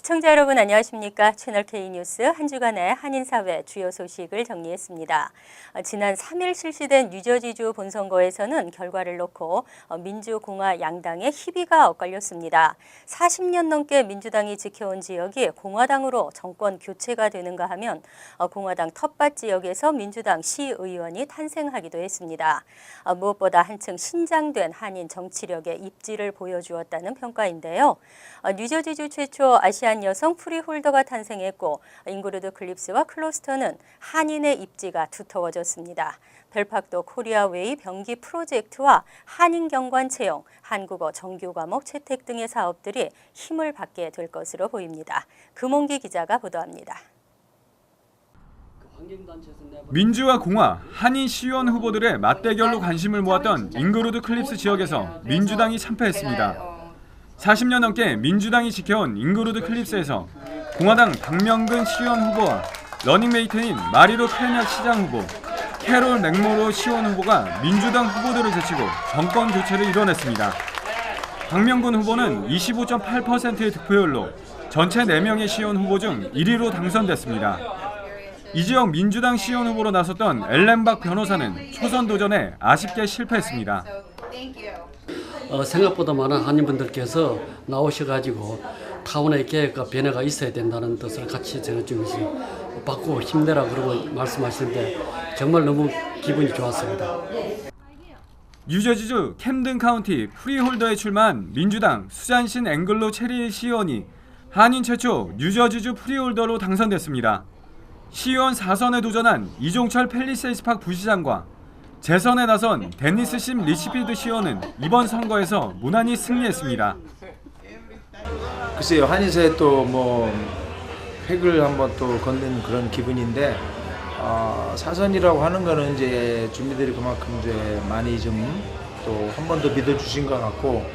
시청자 여러분 안녕하십니까? 채널 K뉴스 한 주간의 한인사회 주요 소식을 정리했습니다. 지난 3일 실시된 뉴저지주 본선거에서는 결과를 놓고 민주공화 양당의 희비가 엇갈렸습니다. 40년 넘게 민주당이 지켜온 지역이 공화당으로 정권 교체가 되는가 하면 공화당 텃밭 지역에서 민주당 시의원이 탄생하기도 했습니다. 무엇보다 한층 신장된 한인 정치력의 입지를 보여주었다는 평가인데요. 뉴저지주 최초 아시안 여성 프리홀더가 탄생했고 잉그루드 클립스와 클로스터는 한인의 입지가 두터워졌습니다. 벨팍도 코리아웨이 병기 프로젝트와 한인 경관 채용, 한국어 정규 과목 채택 등의 사업들이 힘을 받게 될 것으로 보입니다. 금홍기 기자가 보도합니다. 민주와 공화, 한인 시의원 후보들의 맞대결로 관심을 모았던 잉그루드 클립스 지역에서 민주당이 참패했습니다. 40년 넘게 민주당이 지켜온 잉그루드 클립스에서 공화당 박명근 시의원 후보와 러닝메이트인 마리로 펠략 시장 후보, 캐롤 맥모로 시의원 후보가 민주당 후보들을 제치고 정권 교체를 이뤄냈습니다. 박명근 후보는 25.8%의 득표율로 전체 4명의 시의원 후보 중 1위로 당선됐습니다. 이 지역 민주당 시의원 후보로 나섰던 엘렌박 변호사는 초선 도전에 아쉽게 실패했습니다. 생각보다 많은 한인분들께서 나오셔가지고 타운의 계획과 변화가 있어야 된다는 뜻을 같이 저는 좀 받고 힘내라 그러고 말씀하시는데 정말 너무 기분이 좋았습니다. 뉴저지주 캠든 카운티 프리홀더에 출마한 민주당 수잔신 앵글로 체리 시의원이 한인 최초 뉴저지주 프리홀더로 당선됐습니다. 시의원 4선에 도전한 이종철 팰리세이스 파크 부시장과 재선에 나선 데니스 심 리치피드 시의원은 이번 선거에서 무난히 승리했습니다. 글쎄요, 한인사에 또 획을 한번 또 걷는 그런 기분인데 사선이라고 하는 거는 이제 주민들이 그만큼 이제 많이 좀 또 한 번 더 믿어주신 것 같고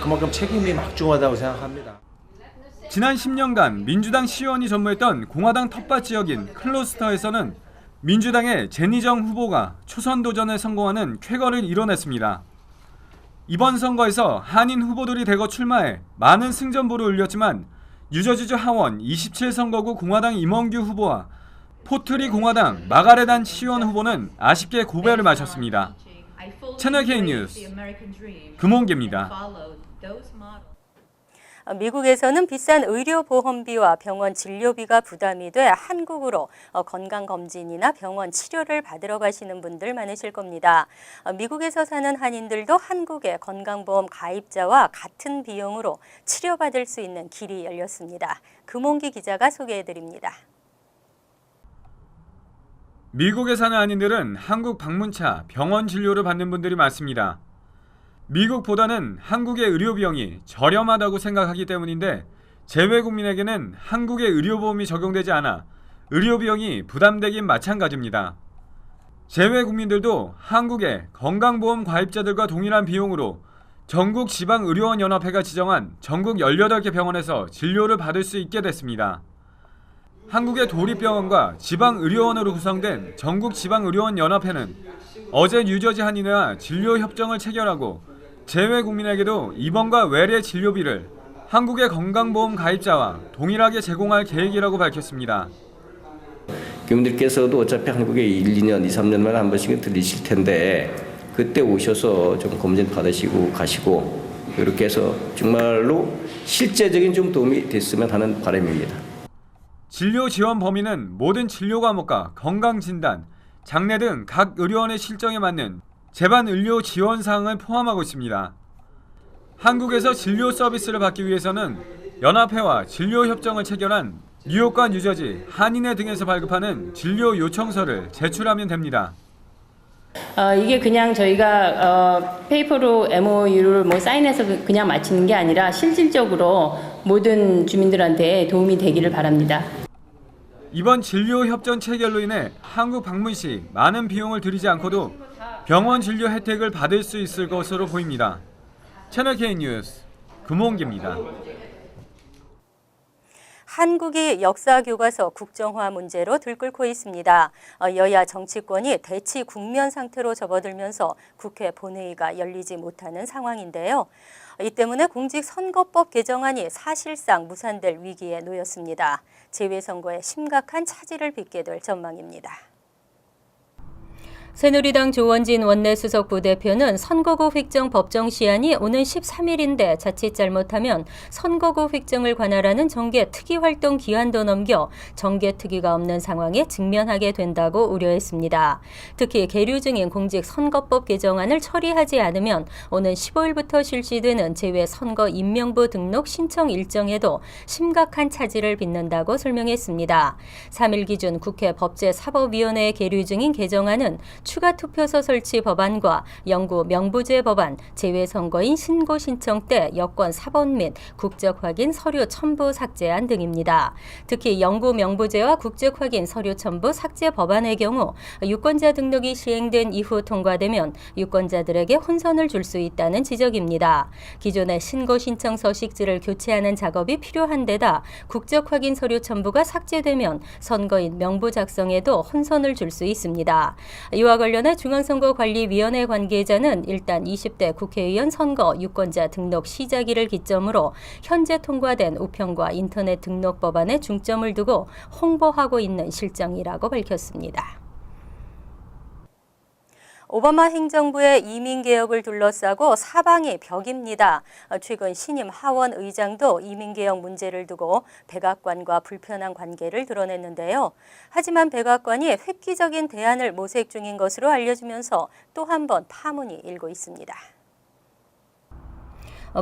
그만큼 책임이 막중하다고 생각합니다. 지난 10년간 민주당 시의원이 전무했던 공화당 텃밭 지역인 클로스터에서는 민주당의 제니정 후보가 초선 도전에 성공하는 쾌거를 이뤄냈습니다. 이번 선거에서 한인 후보들이 대거 출마해 많은 승전보를 올렸지만 뉴저지주 하원 27선거구 공화당 임원규 후보와 포트리 공화당 마가레단 시의원 후보는 아쉽게 고배를 마쳤습니다. 채널 K뉴스 금홍기입니다. 미국에서는 비싼 의료보험비와 병원 진료비가 부담이 돼 한국으로 건강검진이나 병원 치료를 받으러 가시는 분들 많으실 겁니다. 미국에서 사는 한인들도 한국의 건강보험 가입자와 같은 비용으로 치료받을 수 있는 길이 열렸습니다. 금홍기 기자가 소개해드립니다. 미국에 사는 한인들은 한국 방문차 병원 진료를 받는 분들이 많습니다. 미국보다는 한국의 의료 비용이 저렴하다고 생각하기 때문인데 재외 국민에게는 한국의 의료보험이 적용되지 않아 의료 비용이 부담되긴 마찬가지입니다. 재외 국민들도 한국의 건강보험 가입자들과 동일한 비용으로 전국 지방의료원연합회가 지정한 전국 18개 병원에서 진료를 받을 수 있게 됐습니다. 한국의 도립병원과 지방의료원으로 구성된 전국지방의료원연합회는 어제 뉴저지 한인회와 진료협정을 체결하고 재외 국민에게도 입원과 외래 진료비를 한국의 건강보험 가입자와 동일하게 제공할 계획이라고 밝혔습니다. 교민들께서도 어차피 한국에 1, 2년, 2, 3년 만에 한 번씩은 들리실 텐데 그때 오셔서 좀 검진 받으시고 가시고 이렇게 해서 정말로 실제적인 좀 도움이 됐으면 하는 바람입니다. 진료 지원 범위는 모든 진료 과목과 건강진단, 장례 등 각 의료원의 실정에 맞는 재반 의료 지원 사항을 포함하고 있습니다. 한국에서 진료 서비스를 받기 위해서는 연합회와 진료 협정을 체결한 뉴욕과 뉴저지, 한인회 등에서 발급하는 진료 요청서를 제출하면 됩니다. 이게 그냥 저희가 페이퍼로 MOU를 사인해서 그냥 마치는 게 아니라 실질적으로 모든 주민들한테 도움이 되기를 바랍니다. 이번 진료 협정 체결로 인해 한국 방문 시 많은 비용을 들이지 않고도 병원 진료 혜택을 받을 수 있을 것으로 보입니다. 채널 K뉴스 금홍기입니다. 한국이 역사교과서 국정화 문제로 들끓고 있습니다. 여야 정치권이 대치 국면 상태로 접어들면서 국회 본회의가 열리지 못하는 상황인데요. 이 때문에 공직선거법 개정안이 사실상 무산될 위기에 놓였습니다. 재외선거에 심각한 차질을 빚게 될 전망입니다. 새누리당 조원진 원내수석 부대표는 선거구 획정 법정 시한이 오는 13일인데 자칫 잘못하면 선거구 획정을 관할하는 정계 특위활동 기한도 넘겨 정계 특위가 없는 상황에 직면하게 된다고 우려했습니다. 특히 계류 중인 공직선거법 개정안을 처리하지 않으면 오는 15일부터 실시되는 재외선거 임명부 등록 신청 일정에도 심각한 차질을 빚는다고 설명했습니다. 3일 기준 국회 법제사법위원회에 계류 중인 개정안은 추가 투표소 설치 법안과 영구 명부제 법안, 재외선거인 신고 신청 때 여권 사본 및 국적 확인 서류 첨부 삭제안 등입니다. 특히 영구 명부제와 국적 확인 서류 첨부 삭제 법안의 경우 유권자 등록이 시행된 이후 통과되면 유권자들에게 혼선을 줄 수 있다는 지적입니다. 기존의 신고 신청 서식지를 교체하는 작업이 필요한 데다 국적 확인 서류 첨부가 삭제되면 선거인 명부 작성에도 혼선을 줄 수 있습니다. 이와 관련해 중앙선거관리위원회 관계자는 일단 20대 국회의원 선거 유권자 등록 시작일을 기점으로 현재 통과된 우편과 인터넷 등록 법안에 중점을 두고 홍보하고 있는 실정이라고 밝혔습니다. 오바마 행정부의 이민개혁을 둘러싸고 사방이 벽입니다. 최근 신임 하원 의장도 이민개혁 문제를 두고 백악관과 불편한 관계를 드러냈는데요. 하지만 백악관이 획기적인 대안을 모색 중인 것으로 알려지면서 또 한 번 파문이 일고 있습니다.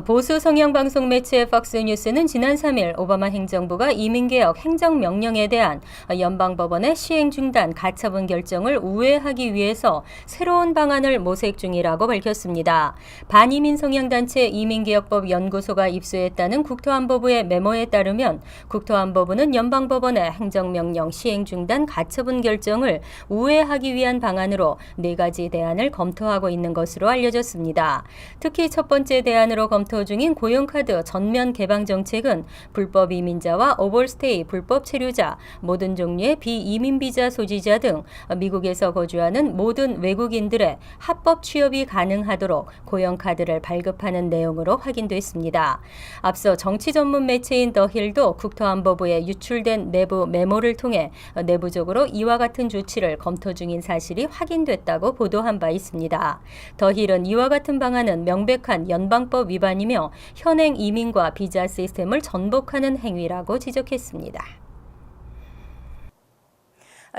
보수 성향 방송 매체 팍스뉴스는 지난 3일 오바마 행정부가 이민개혁 행정명령에 대한 연방법원의 시행 중단 가처분 결정을 우회하기 위해서 새로운 방안을 모색 중이라고 밝혔습니다. 반이민 성향단체 이민개혁법 연구소가 입수했다는 국토안보부의 메모에 따르면 국토안보부는 연방법원의 행정명령 시행 중단 가처분 결정을 우회하기 위한 방안으로 4가지 대안을 검토하고 있는 것으로 알려졌습니다. 특히 첫 번째 대안으로 검토 중인 고용카드 전면 개방 정책은 불법 이민자와 오버스테이 불법 체류자, 모든 종류의 비이민 비자 소지자 등 미국에서 거주하는 모든 외국인들의 합법 취업이 가능하도록 고용카드를 발급하는 내용으로 확인됐습니다. 앞서 정치 전문 매체인 더힐도 국토안보부에 유출된 내부 메모를 통해 내부적으로 이와 같은 조치를 검토 중인 사실이 확인됐다고 보도한 바 있습니다. 더힐은 이와 같은 방안은 명백한 연방법 위반 이며 현행 이민과 비자 시스템을 전복하는 행위라고 지적했습니다.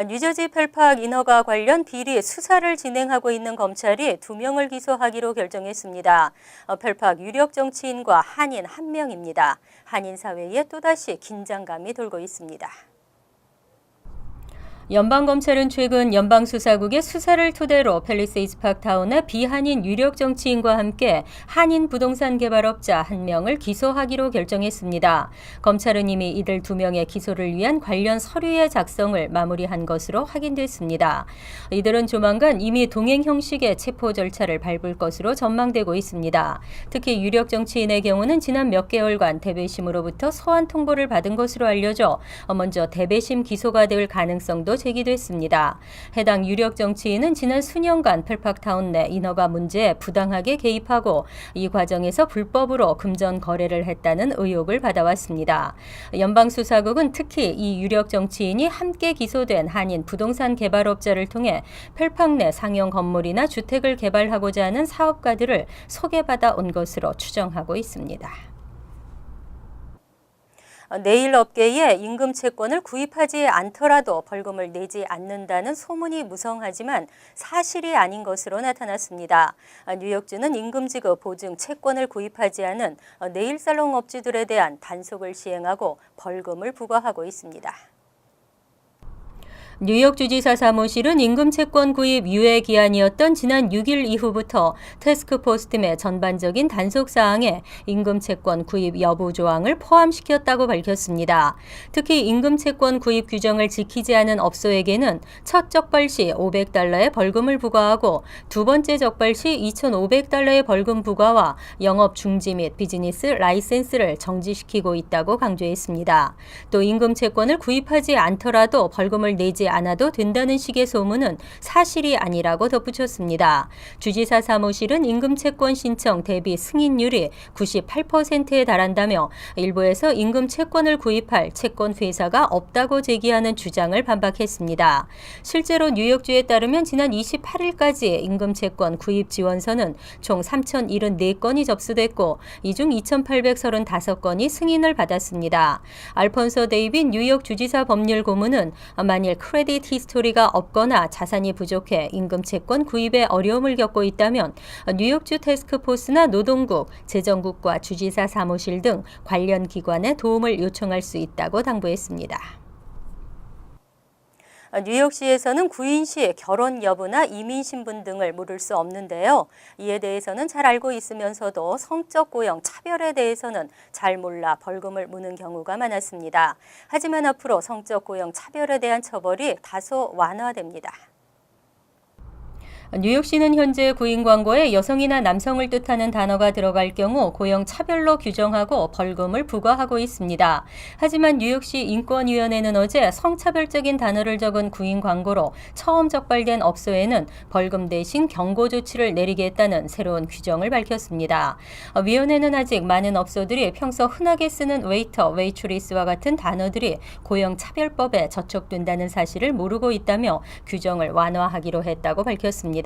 뉴저지 펠팍 인허가 관련 비리 수사를 진행하고 있는 검찰이 2명을 기소하기로 결정했습니다. 펠팍 유력 정치인과 한인 1명입니다. 한인 사회에 또다시 긴장감이 돌고 있습니다. 연방검찰은 최근 연방수사국의 수사를 토대로 팰리세이드 파크타운의 비한인 유력 정치인과 함께 한인 부동산 개발업자 1명을 기소하기로 결정했습니다. 검찰은 이미 이들 2명의 기소를 위한 관련 서류의 작성을 마무리한 것으로 확인됐습니다. 이들은 조만간 이미 동행 형식의 체포 절차를 밟을 것으로 전망되고 있습니다. 특히 유력 정치인의 경우는 지난 몇 개월간 대배심으로부터 소환 통보를 받은 것으로 알려져 먼저 대배심 기소가 될 가능성도 제기됐습니다. 해당 유력 정치인은 지난 수년간 펠팍타운 내 인허가 문제에 부당하게 개입하고 이 과정에서 불법으로 금전 거래를 했다는 의혹을 받아왔습니다. 연방수사국은 특히 이 유력 정치인이 함께 기소된 한인 부동산 개발업자를 통해 펠팍 내 상용 건물이나 주택을 개발하고자 하는 사업가들을 소개받아 온 것으로 추정하고 있습니다. 네일 업계에 임금 채권을 구입하지 않더라도 벌금을 내지 않는다는 소문이 무성하지만 사실이 아닌 것으로 나타났습니다. 뉴욕주는 임금 지급 보증 채권을 구입하지 않은 네일 살롱 업주들에 대한 단속을 시행하고 벌금을 부과하고 있습니다. 뉴욕 주지사 사무실은 임금 채권 구입 유예 기한이었던 지난 6일 이후부터 태스크포스 팀의 전반적인 단속 사항에 임금 채권 구입 여부 조항을 포함시켰다고 밝혔습니다. 특히 임금 채권 구입 규정을 지키지 않은 업소에게는 첫 적발 시 $500의 벌금을 부과하고 두 번째 적발 시 $2,500의 벌금 부과와 영업 중지 및 비즈니스 라이센스를 정지시키고 있다고 강조했습니다. 또 임금 채권을 구입하지 않더라도 벌금을 내지 않아도 된다는 식의 소문은 사실이 아니라고 덧붙였습니다. 주지사 사무실은 임금 채권 신청 대비 승인율이 98%에 달한다며 일부에서 임금 채권을 구입할 채권 회사가 없다고 제기하는 주장을 반박했습니다. 실제로 뉴욕주에 따르면 지난 28일까지 임금 채권 구입 지원서는 총 3,074건이 접수됐고 이 중 2,835건이 승인을 받았습니다. 알폰소 데이빗 뉴욕 주지사 법률 고문은 만일 크레딧 히스토리가 없거나 자산이 부족해 임금 채권 구입에 어려움을 겪고 있다면 뉴욕주 태스크포스나 노동국, 재정국과 주지사 사무실 등 관련 기관에 도움을 요청할 수 있다고 당부했습니다. 뉴욕시에서는 구인 시 결혼 여부나 이민 신분 등을 물을 수 없는데요. 이에 대해서는 잘 알고 있으면서도 성적 고형 차별에 대해서는 잘 몰라 벌금을 무는 경우가 많았습니다. 하지만 앞으로 성적 고형 차별에 대한 처벌이 다소 완화됩니다. 뉴욕시는 현재 구인 광고에 여성이나 남성을 뜻하는 단어가 들어갈 경우 고형 차별로 규정하고 벌금을 부과하고 있습니다. 하지만 뉴욕시 인권위원회는 어제 성차별적인 단어를 적은 구인 광고로 처음 적발된 업소에는 벌금 대신 경고 조치를 내리겠다는 새로운 규정을 밝혔습니다. 위원회는 아직 많은 업소들이 평소 흔하게 쓰는 웨이터, 웨이트리스와 같은 단어들이 고형 차별법에 저촉된다는 사실을 모르고 있다며 규정을 완화하기로 했다고 밝혔습니다.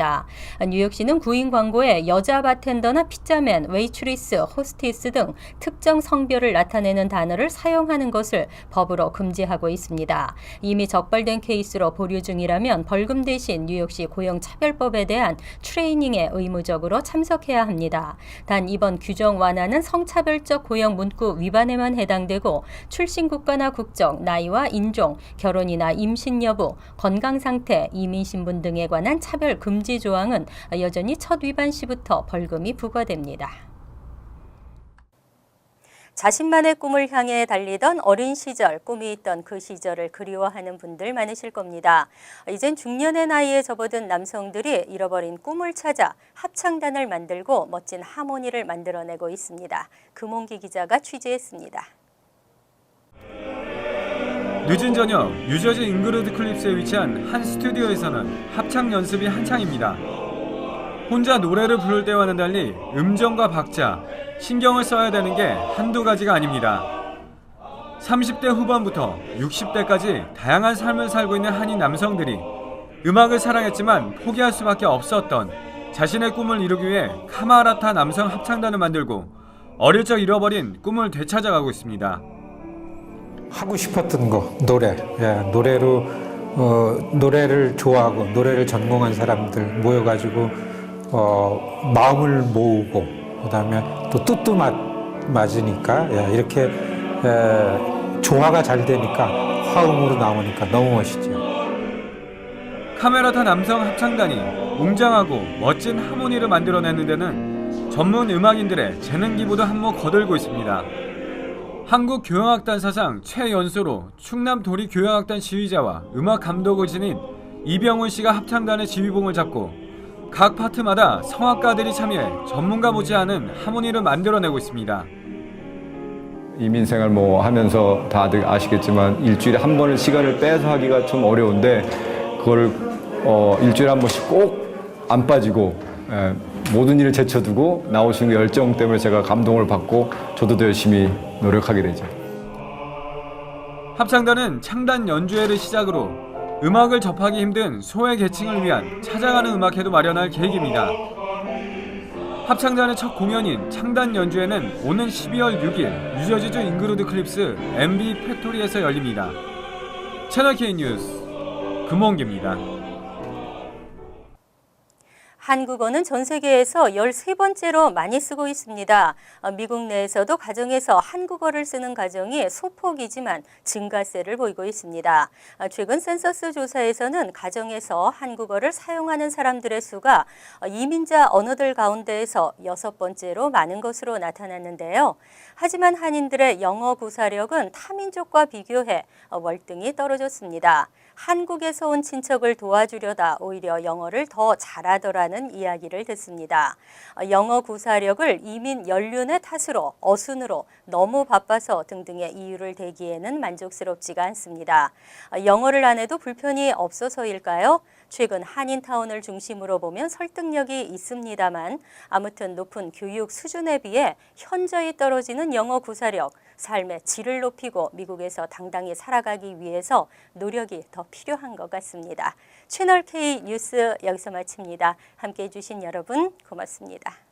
뉴욕시는 구인 광고에 여자 바텐더나 피자맨, 웨이트리스, 호스티스 등 특정 성별을 나타내는 단어를 사용하는 것을 법으로 금지하고 있습니다. 이미 적발된 케이스로 보류 중이라면 벌금 대신 뉴욕시 고용차별법에 대한 트레이닝에 의무적으로 참석해야 합니다. 단 이번 규정 완화는 성차별적 고용 문구 위반에만 해당되고 출신 국가나 국적, 나이와 인종, 결혼이나 임신 여부, 건강 상태, 이민 신분 등에 관한 차별 금지 조항은 여전히 첫 위반 시부터 벌금이 부과됩니다. 자신만의 꿈을 향해 달리던 어린 시절, 꿈이 있던 그 시절을 그리워하는 분들 많으실 겁니다. 이젠 중년의 나이에 접어든 남성들이 잃어버린 꿈을 찾아 합창단을 만들고 멋진 하모니를 만들어내고 있습니다. 금홍기 기자가 취재했습니다. 늦은 저녁 뉴저지 잉그리드 클립스에 위치한 한 스튜디오에서는 합창 연습이 한창입니다. 혼자 노래를 부를 때와는 달리 음정과 박자, 신경을 써야 되는 게 한두 가지가 아닙니다. 30대 후반부터 60대까지 다양한 삶을 살고 있는 한인 남성들이 음악을 사랑했지만 포기할 수밖에 없었던 자신의 꿈을 이루기 위해 카마라타 남성 합창단을 만들고 어릴 적 잃어버린 꿈을 되찾아가고 있습니다. 하고 싶었던 거, 노래. 노래로 노래를 좋아하고 노래를 전공한 사람들 모여가지고 마음을 모으고 그다음에 또 뜻도 맞으니까 이렇게 조화가 잘 되니까 화음으로 나오니까 너무 멋있죠. 카메라타 남성 합창단이 웅장하고 멋진 하모니를 만들어내는 데는 전문 음악인들의 재능 기부도 한몫 거들고 있습니다. 한국교향악단 사상 최연소로 충남 도리교향악단 지휘자와 음악 감독을 지닌 이병훈 씨가 합창단의 지휘봉을 잡고 각 파트마다 성악가들이 참여해 전문가 못지않은 하모니를 만들어내고 있습니다. 이민 생활 하면서 다들 아시겠지만 일주일에 한 번을 시간을 빼서 하기가 좀 어려운데 그거를 일주일에 한 번씩 꼭 안 빠지고 모든 일을 제쳐두고 나오시는 열정 때문에 제가 감동을 받고 저도 더 열심히 노력하게 되죠. 합창단은 창단 연주회를 시작으로 음악을 접하기 힘든 소외 계층을 위한 찾아가는 음악회도 마련할 계획입니다. 합창단의 첫 공연인 창단 연주회는 오는 12월 6일 뉴저지주 잉그리드 클립스 MB 팩토리에서 열립니다. 채널K 뉴스 금홍기입니다. 한국어는 전 세계에서 13번째로 많이 쓰고 있습니다. 미국 내에서도 가정에서 한국어를 쓰는 가정이 소폭이지만 증가세를 보이고 있습니다. 최근 센서스 조사에서는 가정에서 한국어를 사용하는 사람들의 수가 이민자 언어들 가운데에서 6번째로 많은 것으로 나타났는데요. 하지만 한인들의 영어 구사력은 타민족과 비교해 월등히 떨어졌습니다. 한국에서 온 친척을 도와주려다 오히려 영어를 더 잘하더라는 이야기를 듣습니다. 영어 구사력을 이민 연륜의 탓으로 어순으로 너무 바빠서 등등의 이유를 대기에는 만족스럽지가 않습니다. 영어를 안 해도 불편이 없어서일까요? 최근 한인타운을 중심으로 보면 설득력이 있습니다만 아무튼 높은 교육 수준에 비해 현저히 떨어지는 영어 구사력, 삶의 질을 높이고 미국에서 당당히 살아가기 위해서 노력이 더 필요한 것 같습니다. 채널 K 뉴스 여기서 마칩니다. 함께해 주신 여러분 고맙습니다.